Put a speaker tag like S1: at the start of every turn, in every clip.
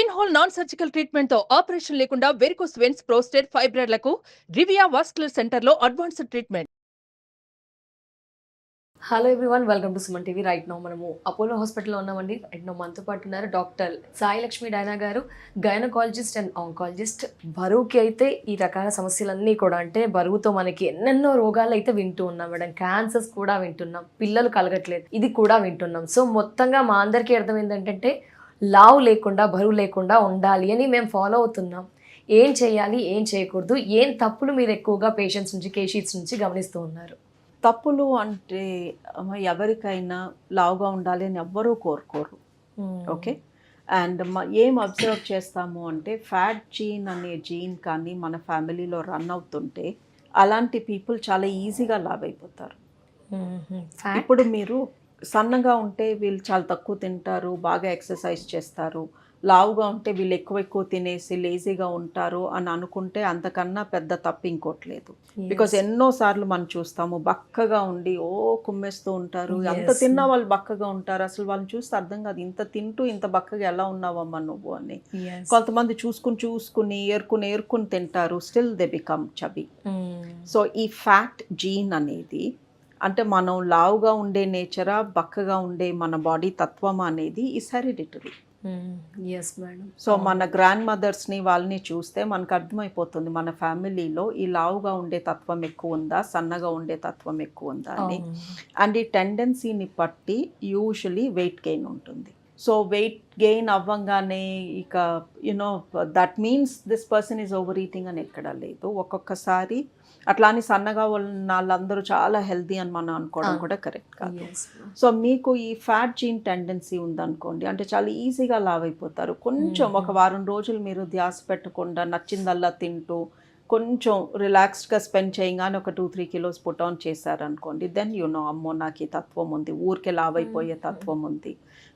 S1: Pin hole non surgical treatment తో operation లేకుండా varicose veins, prostate, ఫైబ్రాయిడ్లకు రివియా వాస్కులర్ సెంటర్ లో advanced treatment.
S2: Hello everyone, welcome to Suman TV. Right now మనము అపోలో హాస్పిటల్లో ఉన్నామండి. రైట్ నో మనతో పాటు ఉన్నారు డాక్టర్ సాయి లక్ష్మి డైనా గారు, గైనకాలజిస్ట్ అండ్ ఆంకాలజిస్ట్. బరువుకి అయితే ఈ రకాల సమస్యలన్నీ కూడా, అంటే బరువుతో మనకి ఎన్నెన్నో రోగాలు అయితే వింటూ ఉన్నాం మేడం. క్యాన్సర్స్ కూడా వింటున్నాం, పిల్లలు కలగట్లేదు ఇది కూడా వింటున్నాం. సో మొత్తంగా మా అందరికీ అర్థం ఏంటంటే లావు లేకుండా, బరువు లేకుండా ఉండాలి అని మేము ఫాలో అవుతున్నాం. ఏం చేయాలి, ఏం చేయకూడదు, ఏం తప్పులు మీరు ఎక్కువగా పేషెంట్స్ నుంచి, కేషీట్స్ నుంచి గమనిస్తూ ఉన్నారు?
S3: తప్పులు అంటే ఎవరికైనా లావుగా ఉండాలి అని ఎవ్వరూ కోరుకోరు. ఓకే. అండ్ ఏం అబ్జర్వ్ చేస్తాము అంటే ఫ్యాట్ జీన్ అనే జీన్ కానీ మన ఫ్యామిలీలో రన్ అవుతుంటే అలాంటి పీపుల్ చాలా ఈజీగా లావ్ అయిపోతారు. ఇప్పుడు మీరు సన్నగా ఉంటే వీళ్ళు చాలా తక్కువ తింటారు, బాగా ఎక్సర్సైజ్ చేస్తారు. లావుగా ఉంటే వీళ్ళు ఎక్కువ తినేసి లేజీగా ఉంటారు అని అనుకుంటే అంతకన్నా పెద్ద తప్పు ఇంకోట్లేదు. బికాజ్ ఎన్నోసార్లు మనం చూస్తాము బక్కగా ఉండి కుమ్మేస్తూ ఉంటారు. ఎంత తిన్నా వాళ్ళు బక్కగా ఉంటారు. అసలు వాళ్ళని చూస్తే అర్థం కాదు, ఇంత తింటూ ఇంత బక్కగా ఎలా ఉన్నావమ్మా నువ్వు అని. కొంతమంది చూసుకుని ఏరుకుని తింటారు, still they become chubby. So ఈ ఫ్యాట్ జీన్ అనేది అంటే మనం లావుగా ఉండే నేచరా, బక్కగా ఉండే మన బాడీ తత్వం అనేది ఈస్ హెరిడిటరీ. సో మన గ్రాండ్ మదర్స్ని వాళ్ళని చూస్తే మనకు అర్థమైపోతుంది మన ఫ్యామిలీలో ఈ లావుగా ఉండే తత్వం ఎక్కువ ఉందా, సన్నగా ఉండే తత్వం ఎక్కువ ఉందా అని. అండ్ ఈ టెండెన్సీని బట్టి యూజువలీ వెయిట్ గెయిన్ ఉంటుంది. సో వెయిట్ గెయిన్ అవ్వంగానే ఇక you know that means this person is over eating అని ఎక్కడా లేదు. ఒక్కొక్కసారి అట్లా అని సన్నగా ఉన్న వాళ్ళందరూ చాలా హెల్దీ అని మనం అనుకోవడం కూడా కరెక్ట్ కాదు. సో మీకు ఈ ఫ్యాట్ జీన్ టెండెన్సీ ఉందనుకోండి, అంటే చాలా ఈజీగా లావ్ అయిపోతారు. కొంచెం ఒక వారం రోజులు మీరు ధ్యాస పెట్టకుండా నచ్చిందల్లా తింటూ కొంచెం రిలాక్స్డ్గా స్పెండ్ చేయగానే ఒక 2-3 కిలోస్ పుట్ ఆన్ చేశారనుకోండి, దెన్ అమ్మో నాకు ఈ తత్వం ఉంది, ఊరికే లావ్ అయిపోయే తత్వం ఉంది,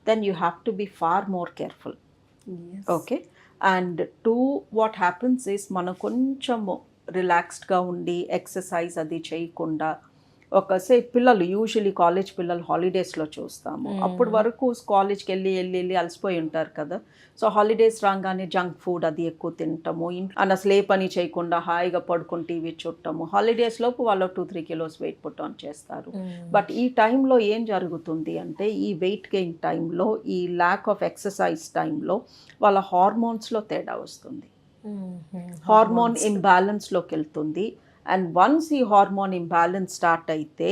S3: then you have to be far more careful. Okay. And what happens is మనం కొంచెము రిలాక్స్డ్గా ఉండి ఎక్సర్సైజ్ అది చేయకుండా పిల్లలు యూజువలీ కాలేజ్ పిల్లలు హాలిడేస్లో చూస్తాము. అప్పటి వరకు కాలేజ్కి వెళ్ళి అలసిపోయి ఉంటారు కదా. సో హాలిడేస్ రాగానే జంక్ ఫుడ్ అది ఎక్కువ తింటాము, అసలు ఏ పని చేయకుండా హాయిగా పడుకుని టీవీ చూడటము. హాలిడేస్ లోపు వాళ్ళు 2-3 కిలోస్ వెయిట్ పుట్ ఆన్ చేస్తారు. బట్ ఈ టైంలో ఏం జరుగుతుంది అంటే ఈ వెయిట్ గెయిన్ టైంలో, ఈ ల్యాక్ ఆఫ్ ఎక్సర్సైజ్ టైంలో వాళ్ళ హార్మోన్స్లో తేడా వస్తుంది. హార్మోన్ ఇంబ్యాలెన్స్లోకి వెళ్తుంది. అండ్ వన్స్ ఈ హార్మోన్ ఇంబ్యాలెన్స్ స్టార్ట్ అయితే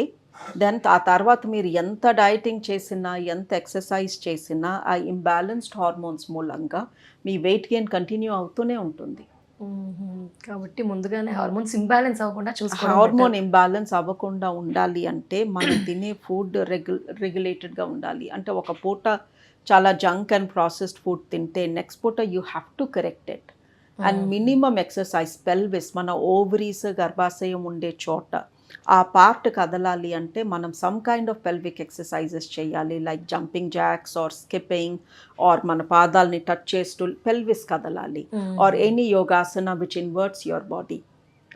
S3: దెన్ ఆ తర్వాత మీరు ఎంత డైటింగ్ చేసినా, ఎంత ఎక్సర్సైజ్ చేసినా ఆ ఇంబ్యాలెన్స్డ్ హార్మోన్స్ మూలంగా మీ వెయిట్ గెయిన్ కంటిన్యూ అవుతూనే ఉంటుంది.
S2: కాబట్టి ముందుగానే హార్మోన్స్ ఇంబ్యాలెన్స్ అవ్వకుండా చూసుకోవాలి.
S3: హార్మోన్ ఇంబ్యాలెన్స్ అవ్వకుండా ఉండాలి అంటే మనం తినే ఫుడ్ రెగ్యులేటెడ్గా ఉండాలి. అంటే ఒక పూట చాలా జంక్ అండ్ ప్రాసెస్డ్ ఫుడ్ తింటే నెక్స్ట్ పూట you have to correct it. And minimum exercise, pelvis మన ఓవరీస్ గర్భాశయం ఉండే చోట ఆ పార్ట్ కదలాలి అంటే మనం some kind of pelvic exercises చేయాలి, like jumping jacks or skipping, or మన పాదాలని టచ్ చేస్తూ పెల్విస్ కదలాలి. Or any yogasana which inverts your body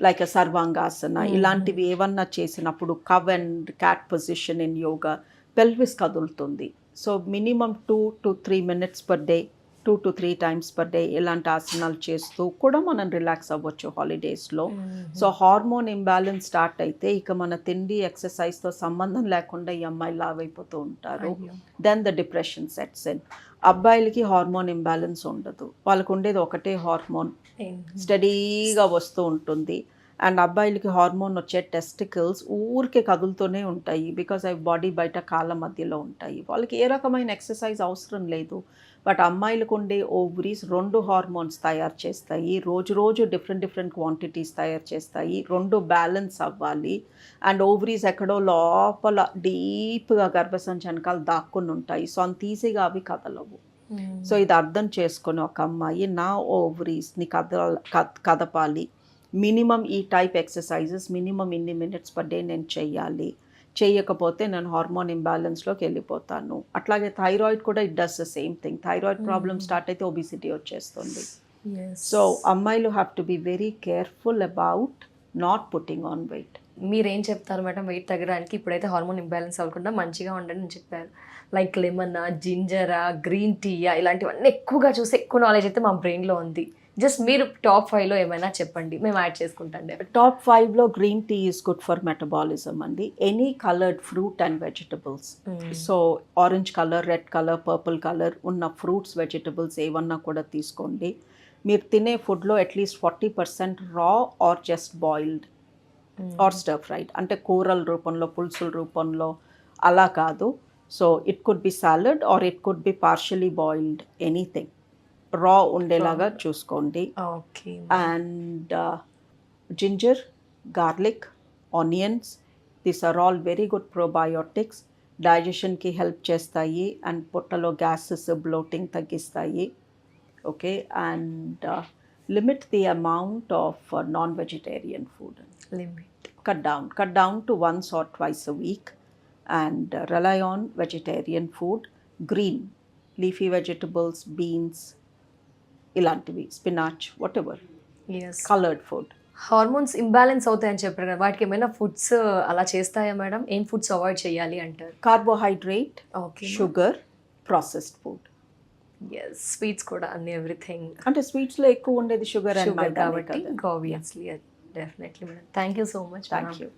S3: like a sarvangasana, ఇలాంటివి ఏమన్నా చేసినప్పుడు cow and cat position in yoga pelvis కదులుతుంది. So minimum 2 to 3 minutes per day, 2 to 3 times per day ఇలాంటి ఆసనాలు చేస్తూ కూడా మనం రిలాక్స్ అవ్వచ్చు హాలిడేస్లో. సో హార్మోన్ ఇంబ్యాలెన్స్ స్టార్ట్ అయితే ఇక మన తిండి ఎక్సర్సైజ్తో సంబంధం లేకుండా ఈ అమ్మాయిలు లావ్ అయిపోతూ ఉంటారు. Then the depression sets in. అబ్బాయిలకి హార్మోన్ ఇంబ్యాలెన్స్ ఉండదు, వాళ్ళకు ఉండేది ఒకటే హార్మోన్ స్టడీగా వస్తూ ఉంటుంది. అండ్ అబ్బాయిలకి హార్మోన్ వచ్చే టెస్టికల్స్ ఊరికే కదులుతూనే ఉంటాయి, బికాజ్ అవి బాడీ బయట కాళ్ళ మధ్యలో ఉంటాయి. వాళ్ళకి ఏ రకమైన ఎక్సర్సైజ్ అవసరం లేదు. బట్ అమ్మాయిలకు ఉండే ఓవరీస్ 2 హార్మోన్స్ తయారు చేస్తాయి, రోజు డిఫరెంట్ క్వాంటిటీస్ తయారు చేస్తాయి. 2 బ్యాలెన్స్ అవ్వాలి. అండ్ ఓవరీస్ ఎక్కడో లోపల డీప్గా గర్భసంచి వెనకాల దాక్కుని ఉంటాయి. సో అంత ఈజీగా అవి కదలవు. సో ఇది అర్థం చేసుకొని ఒక అమ్మాయి నా ఓవరీస్ని కదపాలి, మినిమం ఈ టైప్ ఎక్సర్సైజెస్ మినిమం ఇన్ని మినిట్స్ పర్ డే నేను చెయ్యాలి, చేయకపోతే నేను హార్మోన్ ఇంబ్యాలెన్స్లోకి వెళ్ళిపోతాను. అట్లాగే థైరాయిడ్ కూడా it does the same thing. Thyroid problem start అయితే ఒబిసిటీ వచ్చేస్తుంది. సో అమ్మాయిలు have to be very careful about not putting on weight.
S2: మీరేం చెప్తారు మేడం వెయిట్ తగ్గడానికి? ఇప్పుడైతే హార్మోన్ ఇంబ్యాలెన్స్ అవ్వకుండా మంచిగా ఉండండి అని చెప్పారు. లైక్ లెమనా, జింజరా, గ్రీన్ టీయా ఇలాంటివన్నీ ఎక్కువగా చూసి ఎక్కువ నాలెడ్జ్ అయితే మా బ్రెయిన్లో ఉంది. జస్ట్ మీరు టాప్ 5లో ఏమైనా చెప్పండి, మేము యాడ్ చేసుకుంటాండి.
S3: టాప్ 5లో green tea is good for metabolism అండి. Any coloured fruit and vegetables, so orange colour, red colour, purple colour ఉన్న ఫ్రూట్స్, వెజిటబుల్స్ ఏమన్నా కూడా తీసుకోండి. మీరు తినే ఫుడ్లో at least 40% raw or just boiled or stir fried, అంటే కూరల రూపంలో, పులుసుల రూపంలో అలా కాదు. So it could be salad or it could be partially boiled, anything raw ఉండేలాగా చూసుకోండి.
S2: Okay.
S3: And ginger, garlic, onions, these are all very good probiotics. డైజెషన్కి హెల్ప్ చేస్తాయి అండ్ పొట్టలో గ్యాసెస్, బ్లోటింగ్ తగ్గిస్తాయి. Okay, and limit the amount of non vegetarian food.
S2: Limit
S3: Cut down to once or twice a week, and rely on vegetarian food, green leafy vegetables, beans, ilantivi, spinach, whatever,
S2: yes.
S3: colored food.
S2: Hormones imbalance అవుతాయని చెప్పారు కదా, వాటికి ఏమైనా foods అలా చేస్తాయా madam? ఏం foods avoid చేయాలి అంటారు?
S3: Carbohydrate,
S2: okay.
S3: sugar, processed food.
S2: Yes, sweets కూడా అన్ని ఎవ్రీథింగ్
S3: అంటే స్వీట్స్లో ఎక్కువ ఉండేది షుగర్ అండ్
S2: షుగర్
S3: మైదా
S2: కాబట్టి
S3: కదా.
S2: ఇంకా obviously definitely madam. Thank you so much.
S3: Thank you.